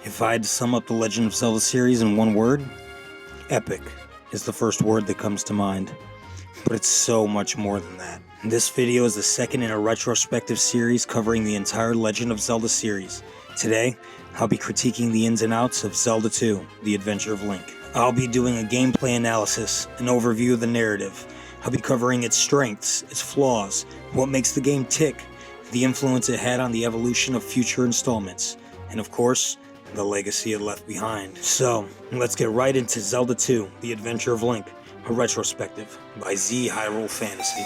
If I had to sum up the Legend of Zelda series in one word, epic is the first word that comes to mind. But it's so much more than that. This video is the second in a retrospective series covering the entire Legend of Zelda series. Today, I'll be critiquing the ins and outs of Zelda II, The Adventure of Link. I'll be doing a gameplay analysis, an overview of the narrative. I'll be covering its strengths, its flaws, what makes the game tick, the influence it had on the evolution of future installments, and of course, the legacy it left behind. So, let's get right into Zelda II, The Adventure of Link, a retrospective by Hyrule Fantasy.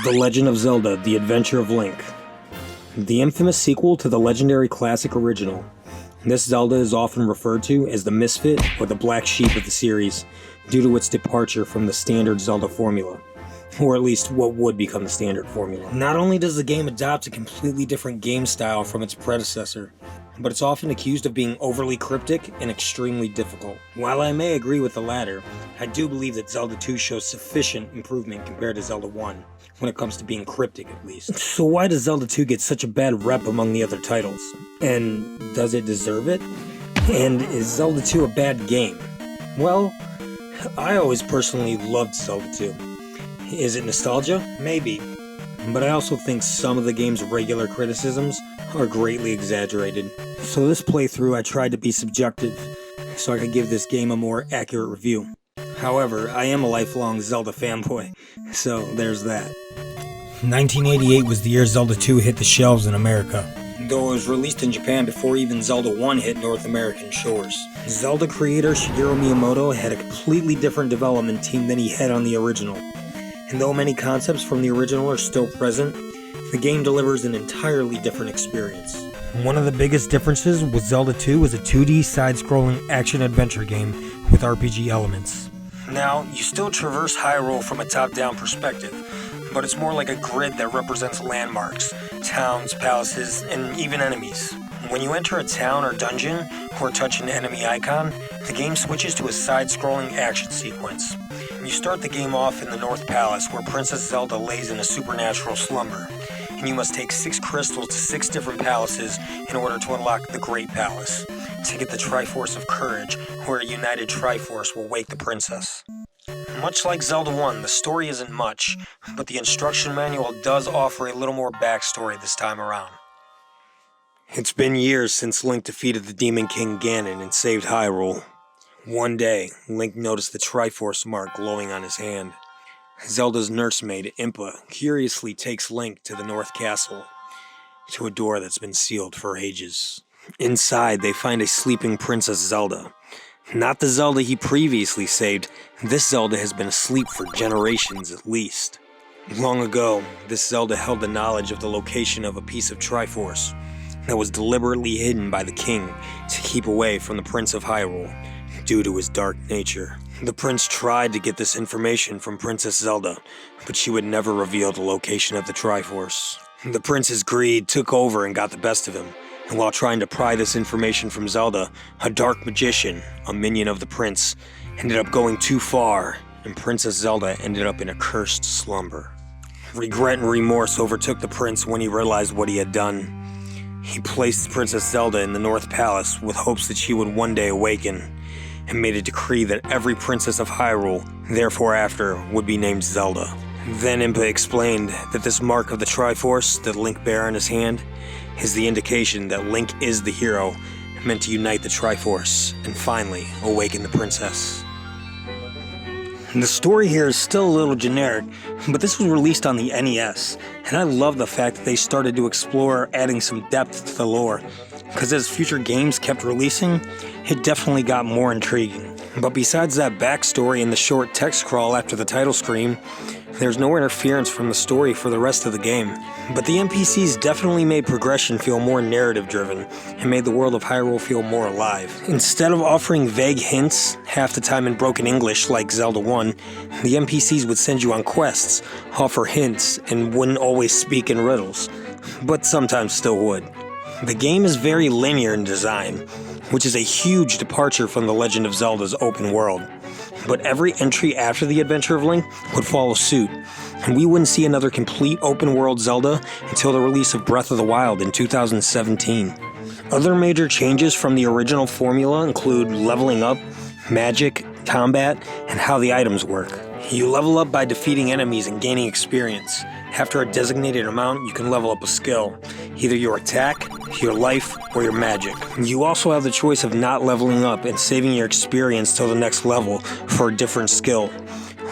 The Legend of Zelda: The Adventure of Link. The infamous sequel to the legendary classic original. This Zelda is often referred to as the misfit or the black sheep of the series due to its departure from the standard Zelda formula, or at least what would become the standard formula. Not only does the game adopt a completely different game style from its predecessor, but it's often accused of being overly cryptic and extremely difficult. While I may agree with the latter, I do believe that Zelda II shows sufficient improvement compared to Zelda I, when it comes to being cryptic at least. So why does Zelda II get such a bad rep among the other titles? And does it deserve it? And is Zelda II a bad game? Well, I always personally loved Zelda II. Is it nostalgia? Maybe. But I also think some of the game's regular criticisms are greatly exaggerated. So this playthrough I tried to be subjective, so I could give this game a more accurate review. However, I am a lifelong Zelda fanboy, so there's that. 1988 was the year Zelda II hit the shelves in America, though it was released in Japan before even Zelda I hit North American shores. Zelda creator Shigeru Miyamoto had a completely different development team than he had on the original. And though many concepts from the original are still present, the game delivers an entirely different experience. One of the biggest differences with Zelda II was a 2D side-scrolling action-adventure game with RPG elements. Now, you still traverse Hyrule from a top-down perspective, but it's more like a grid that represents landmarks, towns, palaces, and even enemies. When you enter a town or dungeon, or touch an enemy icon, the game switches to a side-scrolling action sequence. You start the game off in the North Palace, where Princess Zelda lays in a supernatural slumber, and you must take 6 crystals to 6 different palaces in order to unlock the Great Palace, to get the Triforce of Courage, where a united Triforce will wake the princess. Much like Zelda I, the story isn't much, but the instruction manual does offer a little more backstory this time around. It's been years since Link defeated the Demon King Ganon and saved Hyrule. One day, Link noticed the Triforce mark glowing on his hand. Zelda's nursemaid, Impa, curiously takes Link to the North Castle, to a door that's been sealed for ages. Inside, they find a sleeping Princess Zelda. Not the Zelda he previously saved, this Zelda has been asleep for generations at least. Long ago, this Zelda held the knowledge of the location of a piece of Triforce that was deliberately hidden by the king to keep away from the Prince of Hyrule, due to his dark nature. The prince tried to get this information from Princess Zelda, but she would never reveal the location of the Triforce. The prince's greed took over and got the best of him, and while trying to pry this information from Zelda, a dark magician, a minion of the prince, ended up going too far, and Princess Zelda ended up in a cursed slumber. Regret and remorse overtook the prince when he realized what he had done. He placed Princess Zelda in the North Palace with hopes that she would one day awaken, and made a decree that every princess of Hyrule, therefore after, would be named Zelda. Then Impa explained that this mark of the Triforce that Link bear on his hand is the indication that Link is the hero meant to unite the Triforce and finally awaken the princess. The story here is still a little generic, but this was released on the NES, and I love the fact that they started to explore adding some depth to the lore, because as future games kept releasing, it definitely got more intriguing. But besides that backstory and the short text crawl after the title screen, There's no interference from the story for the rest of the game. But the NPCs definitely made progression feel more narrative-driven and made the world of Hyrule feel more alive. Instead of offering vague hints, half the time in broken English like Zelda I, the NPCs would send you on quests, offer hints, and wouldn't always speak in riddles, but sometimes still would. The game is very linear in design, which is a huge departure from The Legend of Zelda's open world. But every entry after The Adventure of Link would follow suit, and we wouldn't see another complete open-world Zelda until the release of Breath of the Wild in 2017. Other major changes from the original formula include leveling up, magic, combat, and how the items work. You level up by defeating enemies and gaining experience. After a designated amount, you can level up a skill, either your attack, your life, or your magic. You also have the choice of not leveling up and saving your experience till the next level for a different skill,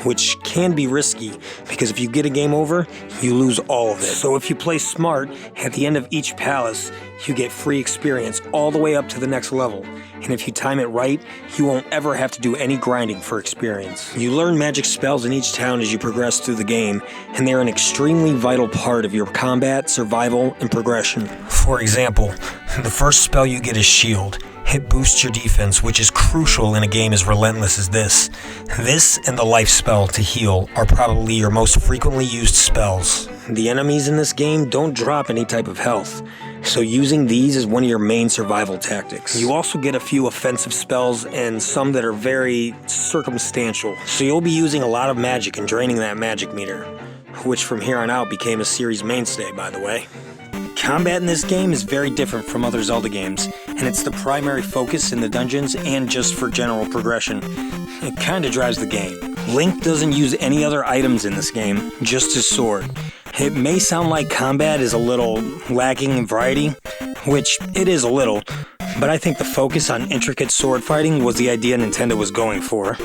which can be risky because if you get a game over, you lose all of it. So if you play smart, at the end of each palace, you get free experience all the way up to the next level. And if you time it right, you won't ever have to do any grinding for experience. You learn magic spells in each town as you progress through the game, and they're an extremely vital part of your combat, survival, and progression. For example, the first spell you get is Shield. It boosts your defense, which is crucial in a game as relentless as this. This and the life spell to heal are probably your most frequently used spells. The enemies in this game don't drop any type of health, so using these is one of your main survival tactics. You also get a few offensive spells and some that are very circumstantial, so you'll be using a lot of magic and draining that magic meter, which from here on out became a series mainstay, by the way. Combat in this game is very different from other Zelda games, and it's the primary focus in the dungeons and just for general progression. It kinda drives the game. Link doesn't use any other items in this game, just his sword. It may sound like combat is a little lacking in variety, which it is a little, but I think the focus on intricate sword fighting was the idea Nintendo was going for.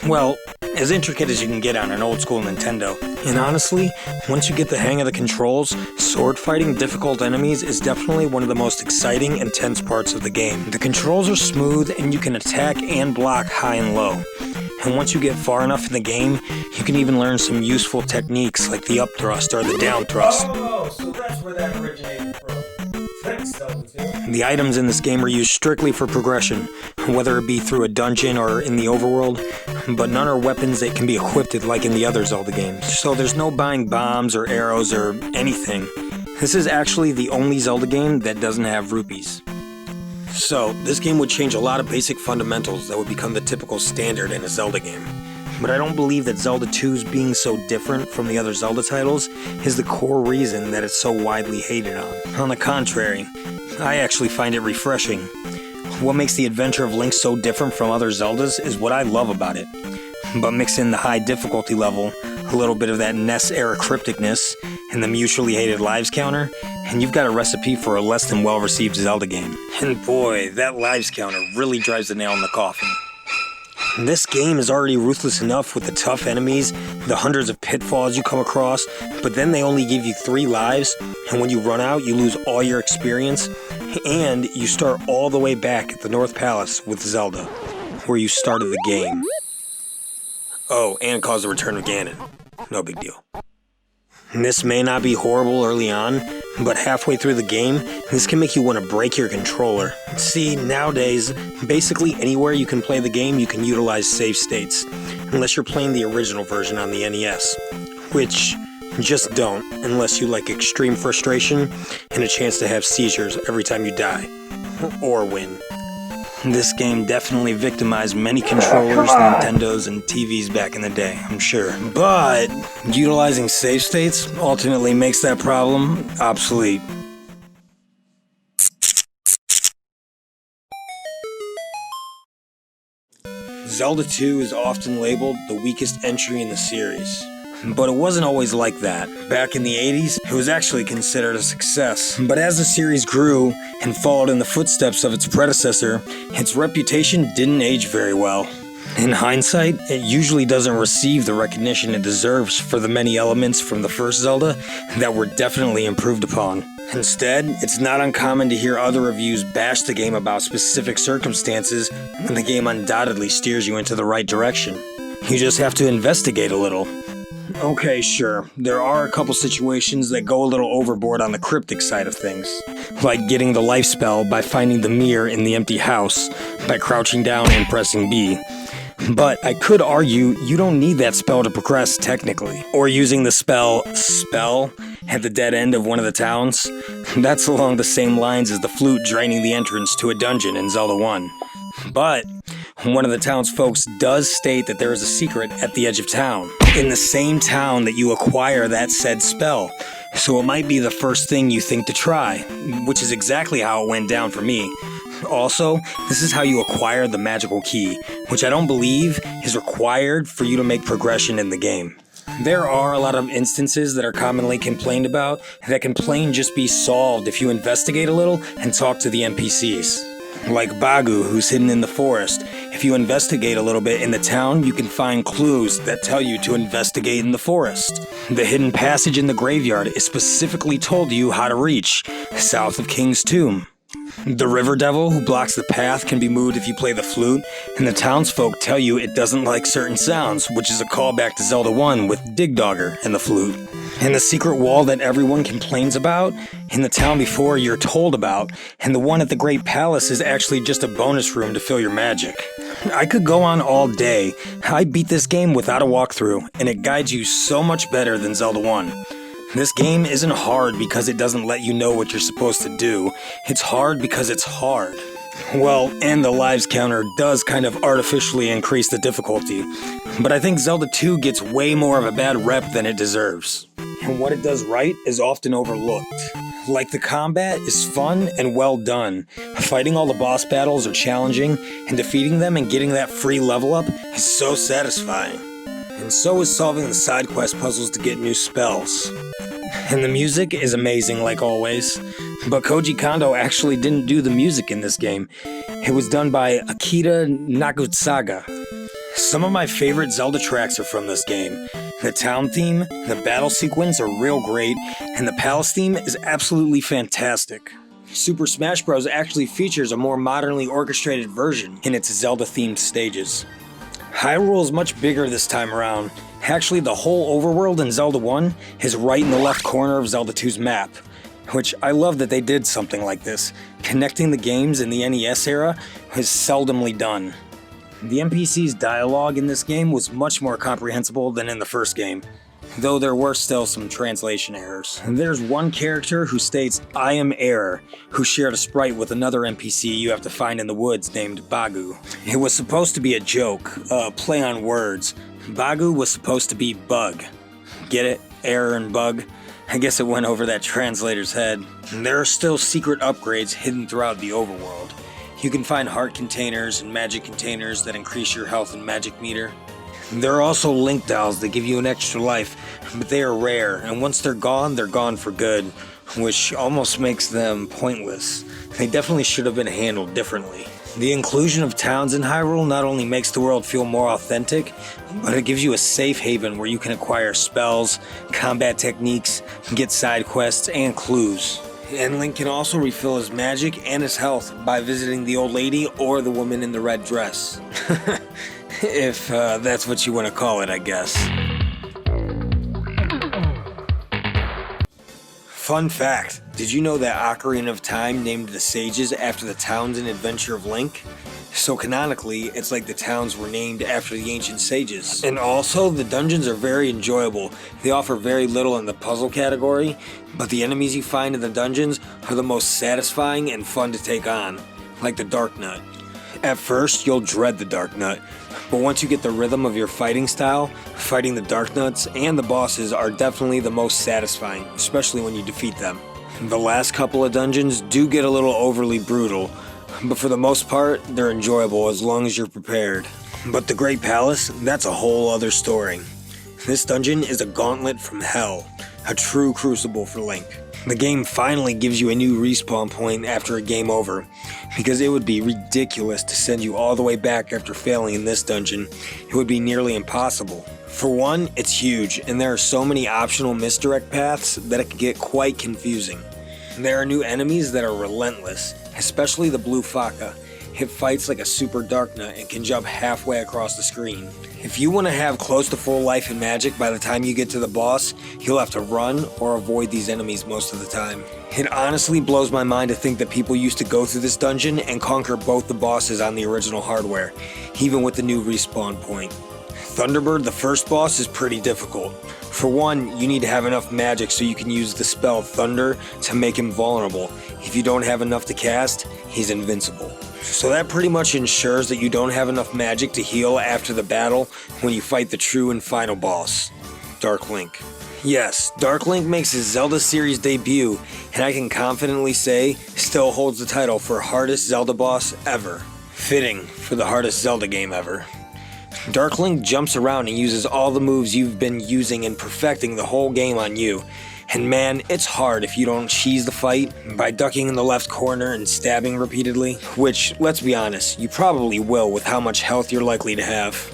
Well, as intricate as you can get on an old school Nintendo. And honestly, once you get the hang of the controls, sword fighting difficult enemies is definitely one of the most exciting and tense parts of the game. The controls are smooth and you can attack and block high and low. And once you get far enough in the game, you can even learn some useful techniques like the up thrust or the down thrust. Oh, so that's where that originated from. Thanks, Zelda II. The items in this game are used strictly for progression, whether it be through a dungeon or in the overworld, but none are weapons that can be equipped like in the other Zelda games. So there's no buying bombs or arrows or anything. This is actually the only Zelda game that doesn't have rupees. So, this game would change a lot of basic fundamentals that would become the typical standard in a Zelda game. But I don't believe that Zelda 2's being so different from the other Zelda titles is the core reason that it's so widely hated on. On the contrary, I actually find it refreshing. What makes the Adventure of Link so different from other Zeldas is what I love about it. But mix in the high difficulty level, a little bit of that NES-era crypticness, and the mutually hated lives counter, and you've got a recipe for a less than well-received Zelda game. And boy, that lives counter really drives the nail in the coffin. This game is already ruthless enough with the tough enemies, the hundreds of pitfalls you come across, but then they only give you 3 lives, and when you run out, you lose all your experience, and you start all the way back at the North Palace with Zelda, where you started the game. Oh, and cause the return of Ganon. No big deal. This may not be horrible early on, but halfway through the game, this can make you want to break your controller. See, nowadays, basically anywhere you can play the game, you can utilize save states, unless you're playing the original version on the NES, which just don't, unless you like extreme frustration and a chance to have seizures every time you die, or win. This game definitely victimized many controllers, Nintendos, and TVs back in the day, I'm sure. But utilizing save states ultimately makes that problem obsolete. Zelda II is often labeled the weakest entry in the series. But it wasn't always like that. Back in the 80s, it was actually considered a success. But as the series grew and followed in the footsteps of its predecessor, its reputation didn't age very well. In hindsight, it usually doesn't receive the recognition it deserves for the many elements from the first Zelda that were definitely improved upon. Instead, it's not uncommon to hear other reviews bash the game about specific circumstances when the game undoubtedly steers you into the right direction. You just have to investigate a little. Okay, sure. There are a couple situations that go a little overboard on the cryptic side of things. Like getting the life spell by finding the mirror in the empty house by crouching down and pressing B. But I could argue you don't need that spell to progress technically. Or using the spell at the dead end of one of the towns. That's along the same lines as the flute draining the entrance to a dungeon in Zelda 1. But one of the townsfolk does state that there is a secret at the edge of town, in the same town that you acquire that said spell. So it might be the first thing you think to try, which is exactly how it went down for me. Also, this is how you acquire the magical key, which I don't believe is required for you to make progression in the game. There are a lot of instances that are commonly complained about that can plain just be solved if you investigate a little and talk to the NPCs. Like Bagu, who's hidden in the forest. If you investigate a little bit in the town, you can find clues that tell you to investigate in the forest. The hidden passage in the graveyard is specifically told you how to reach, south of King's Tomb. The river devil who blocks the path can be moved if you play the flute, and the townsfolk tell you it doesn't like certain sounds, which is a callback to Zelda 1 with Digdogger and the flute. And the secret wall that everyone complains about, in the town before you're told about, and the one at the Great Palace is actually just a bonus room to fill your magic. I could go on all day. I beat this game without a walkthrough, and it guides you so much better than Zelda 1. This game isn't hard because it doesn't let you know what you're supposed to do. It's hard because it's hard. Well, and the lives counter does kind of artificially increase the difficulty, but I think Zelda 2 gets way more of a bad rep than it deserves. And what it does right is often overlooked. Like the combat is fun and well done. Fighting all the boss battles are challenging, and defeating them and getting that free level up is so satisfying. And so is solving the side quest puzzles to get new spells. And the music is amazing like always, but Koji Kondo actually didn't do the music in this game. It was done by Akira Nagutsaga. Some of my favorite Zelda tracks are from this game. The town theme, the battle sequence are real great, and the palace theme is absolutely fantastic. Super Smash Bros. Actually features a more modernly orchestrated version in its Zelda-themed stages. Hyrule is much bigger this time around. Actually, the whole overworld in Zelda 1 is right in the left corner of Zelda 2's map, which I love that they did something like this. Connecting the games in the NES era is seldomly done. The NPC's dialogue in this game was much more comprehensible than in the first game, though there were still some translation errors. There's one character who states, "I am Error," who shared a sprite with another NPC you have to find in the woods named Bagu. It was supposed to be a joke, a play on words. Bagu was supposed to be Bug. Get it? Error and Bug? I guess it went over that translator's head. And there are still secret upgrades hidden throughout the overworld. You can find heart containers and magic containers that increase your health and magic meter. There are also Link dolls that give you an extra life, but they are rare, and once they're gone for good, which almost makes them pointless. They definitely should have been handled differently. The inclusion of towns in Hyrule not only makes the world feel more authentic, but it gives you a safe haven where you can acquire spells, combat techniques, get side quests, and clues. And Link can also refill his magic and his health by visiting the old lady or the woman in the red dress. If that's what you want to call it, I guess. Fun fact, did you know that Ocarina of Time named the sages after the towns in Adventure of Link? So canonically, it's like the towns were named after the ancient sages. And also, the dungeons are very enjoyable. They offer very little in the puzzle category, but the enemies you find in the dungeons are the most satisfying and fun to take on, like the Dark Nut. At first, you'll dread the Dark Nut, but once you get the rhythm of your fighting style, fighting the Dark Nuts and the bosses are definitely the most satisfying, especially when you defeat them. The last couple of dungeons do get a little overly brutal, but for the most part, they're enjoyable as long as you're prepared. But the Great Palace, that's a whole other story. This dungeon is a gauntlet from hell, a true crucible for Link. The game finally gives you a new respawn point after a game over, because it would be ridiculous to send you all the way back after failing in this dungeon. It would be nearly impossible. For one, it's huge, and there are so many optional misdirect paths that it can get quite confusing. There are new enemies that are relentless, especially the blue Faka. It fights like a super Darknut and can jump halfway across the screen. If you want to have close to full life and magic by the time you get to the boss, you'll have to run or avoid these enemies most of the time. It honestly blows my mind to think that people used to go through this dungeon and conquer both the bosses on the original hardware, even with the new respawn point. Thunderbird, the first boss, is pretty difficult. For one, you need to have enough magic so you can use the spell Thunder to make him vulnerable. If you don't have enough to cast, he's invincible. So that pretty much ensures that you don't have enough magic to heal after the battle when you fight the true and final boss, Dark Link. Yes, Dark Link makes his Zelda series debut, and I can confidently say still holds the title for hardest Zelda boss ever. Fitting for the hardest Zelda game ever. Dark Link jumps around and uses all the moves you've been using and perfecting the whole game on you. And man, it's hard if you don't cheese the fight by ducking in the left corner and stabbing repeatedly, which, let's be honest, you probably will with how much health you're likely to have.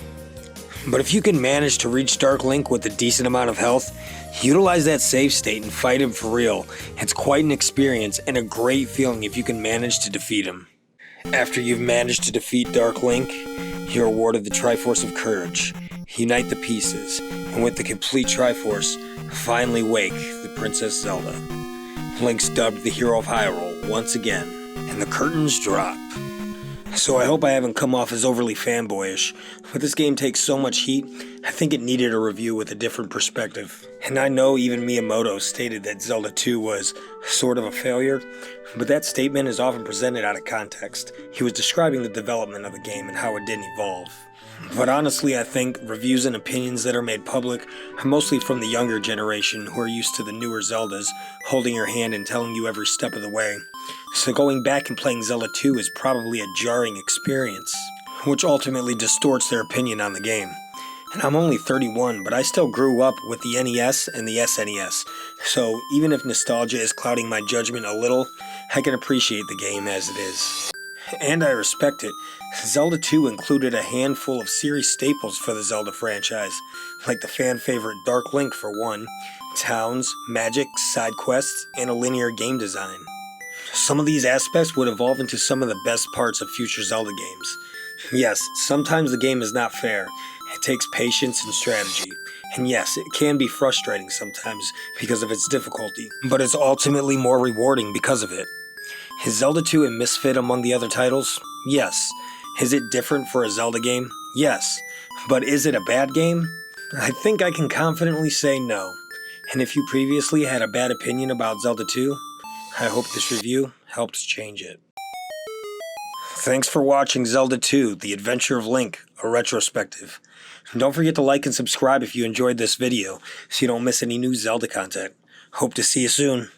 But if you can manage to reach Dark Link with a decent amount of health, utilize that save state and fight him for real. It's quite an experience and a great feeling if you can manage to defeat him. After you've managed to defeat Dark Link, you're awarded the Triforce of Courage. Unite the pieces, and with the complete Triforce, finally wake the Princess Zelda. Link's dubbed the hero of Hyrule once again, and the curtains drop. So I hope I haven't come off as overly fanboyish, but this game takes so much heat, I think it needed a review with a different perspective. And I know even Miyamoto stated that Zelda II was sort of a failure, but that statement is often presented out of context. He was describing the development of the game and how it didn't evolve. But honestly, I think reviews and opinions that are made public are mostly from the younger generation who are used to the newer Zeldas, holding your hand and telling you every step of the way. So going back and playing Zelda 2 is probably a jarring experience, which ultimately distorts their opinion on the game. And I'm only 31, but I still grew up with the NES and the SNES, so even if nostalgia is clouding my judgment a little, I can appreciate the game as it is. And I respect it. Zelda 2 included a handful of series staples for the Zelda franchise, like the fan favorite Dark Link for one, towns, magic, side quests, and a linear game design. Some of these aspects would evolve into some of the best parts of future Zelda games. Yes, sometimes the game is not fair. It takes patience and strategy. And yes, it can be frustrating sometimes because of its difficulty, but it's ultimately more rewarding because of it. Is Zelda 2 a misfit among the other titles? Yes. Is it different for a Zelda game? Yes. But is it a bad game? I think I can confidently say no. And if you previously had a bad opinion about Zelda 2, I hope this review helps change it. Thanks for watching Zelda 2, The Adventure of Link, a retrospective. Don't forget to like and subscribe if you enjoyed this video, so you don't miss any new Zelda content. Hope to see you soon.